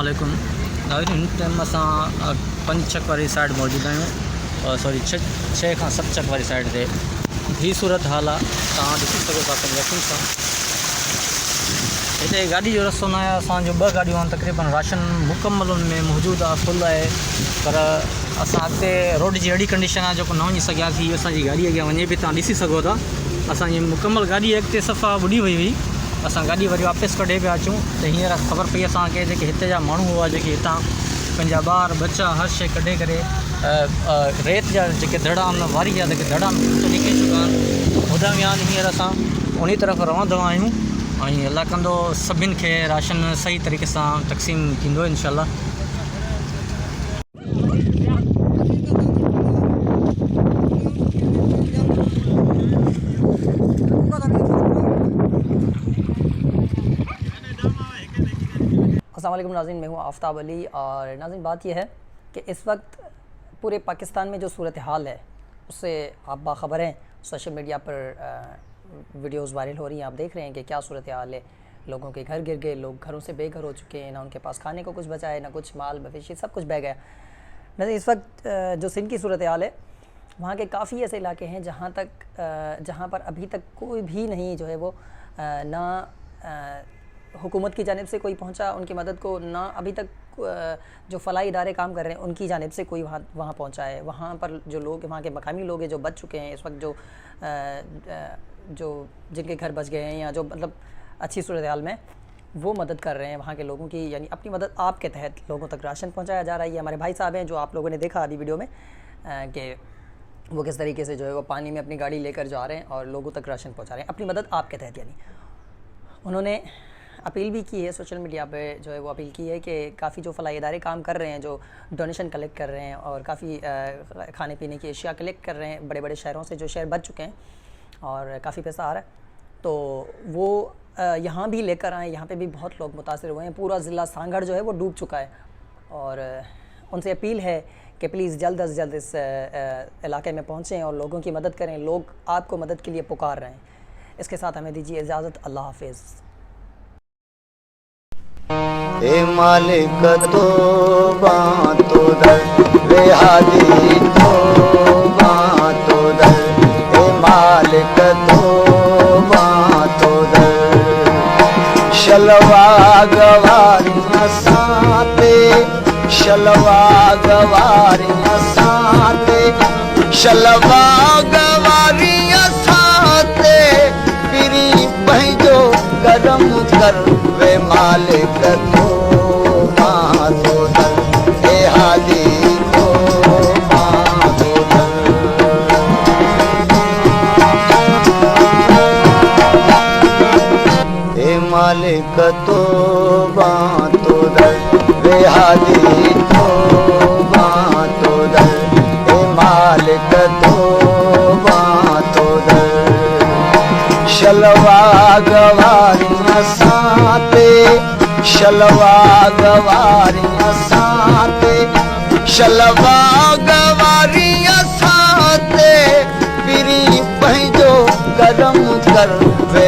अस्सलामुअलैकुम नाज़रीन। टाइम असां 5 चक वारी साइड मौजूद आहियूं, सॉरी 6 खां 7 चक वारी साइड ते ही सूरत हाल आहे। तव्हां ॾिसी सघो था पंहिंजी अखियुनि सां। हिते गाॾी जो रस्तो न आहे, असांजो 2 गाॾियूं आहिनि तक़रीबन। राशन मुकम्मल उन में मौजूदु आहे, फुल आहे, पर असां अॻिते रोड जी अहिड़ी कंडीशन आहे जेको न वञी सघियासीं। असांजी गाॾी अॻियां वञे बि, तव्हां ॾिसी सघो था। असांजी मुकम्मल गाॾी अॻिते सफ़ा ॿुॾी वई हुई, असां गाॾी वरी वापसि कढे पिया अचूं त हींअर ख़बर पई असांखे जेके हिते जा माण्हू हुआ, जेके हितां पंहिंजा ॿार बच्चा हर शइ कढे करे रेत जा जेके दड़ा आहिनि, वारी जा जेके दड़ा निकिरी चुका आहिनि, ॿुधा विया आहिनि। हींअर असां उन तरफ़ रहंदा आहियूं ऐं अल्लाह कंदो सभिनि खे राशन सही तरीक़े सां तक़सीम थींदो इंशाअल्लाह। अस्सलाम वालेकुम नाज़रीन, मैं हूँ आफ्ताब अली। और नाज़रीन, बात यह है कि इस वक्त पूरे पाकिस्तान में जो सूरत हाल है उससे आप बाखबर हैं। सोशल मीडिया पर वीडियोस वायरल हो रही हैं, आप देख रहे हैं कि क्या सूरत हाल है। लोगों के घर गिर गए, लोग घरों से बेघर हो चुके हैं, ना उनके पास खाने को कुछ बचा है, ना कुछ माल मवेशी, सब कुछ बह गया। नाज़रीन, इस वक्त जो सिंध की सूरत हाल है, वहाँ के काफ़ी ऐसे इलाके हैं जहाँ पर अभी तक कोई भी नहीं जो है वो ना हुकूमत की जानिब से कोई पहुंचा उनकी मदद को, ना अभी तक जो फलाही इदारे काम कर रहे हैं उनकी जानिब से कोई वहाँ पहुंचा है। वहाँ पर जो लोग, वहाँ के मकामी लोग हैं जो बच चुके हैं इस वक्त, जो जिनके घर बच गए हैं या जो मतलब अच्छी सूरत हाल में, वो मदद कर रहे हैं वहाँ के लोगों की। यानी अपनी मदद आपके तहत लोगों तक राशन पहुँचाया जा रहा है। ये हमारे भाई साहब हैं जो आप लोगों ने देखा अभी वीडियो में कि वो किस तरीके से जो है वो पानी में अपनी गाड़ी लेकर जा रहे हैं और लोगों तक राशन पहुँचा रहे हैं, अपनी मदद आपके तहत। यानी उन्होंने अपील भी की है सोशल मीडिया पे, जो है वो अपील की है कि काफ़ी जो फलाही इदारे काम कर रहे हैं, जो डोनेशन कलेक्ट कर रहे हैं और काफ़ी खाने पीने की अशिया कलेक्ट कर रहे हैं बड़े बड़े शहरों से, जो शहर बच चुके हैं और काफ़ी पैसा आ रहा है, तो वो यहाँ भी लेकर आएँ। यहाँ पे भी बहुत लोग मुतासिर हुए हैं, पूरा ज़िला सांगड़ जो है वो डूब चुका है। और उनसे अपील है कि प्लीज़ जल्द अज जल्द इस इलाके में पहुँचें और लोगों की मदद करें। लोग आपको मदद के लिए पुकार रहे हैं। इसके साथ हमें दीजिए इजाज़त। अल्लाह हाफिज़। ए मालिक तो बातो दर वे हादी तो बातो दर, ए मालिक तो बातो दर। शलवा गवारियां साथे, शलवा गवारियां साथे, शलवा गवारियां साथे, पिरी पंहिंजो करम कर वे मालिक तो बातो दर, ए हादी तो बातो दर। ए मालिक तो बातो दर, वे हादी तो बातो दर, ए मालिक तो बातो दर। शलवा गवारियां साथे, शलवा गवारियां साथे, शलवा गवारियां साथे, पिरी पंहिंजो करम कर वे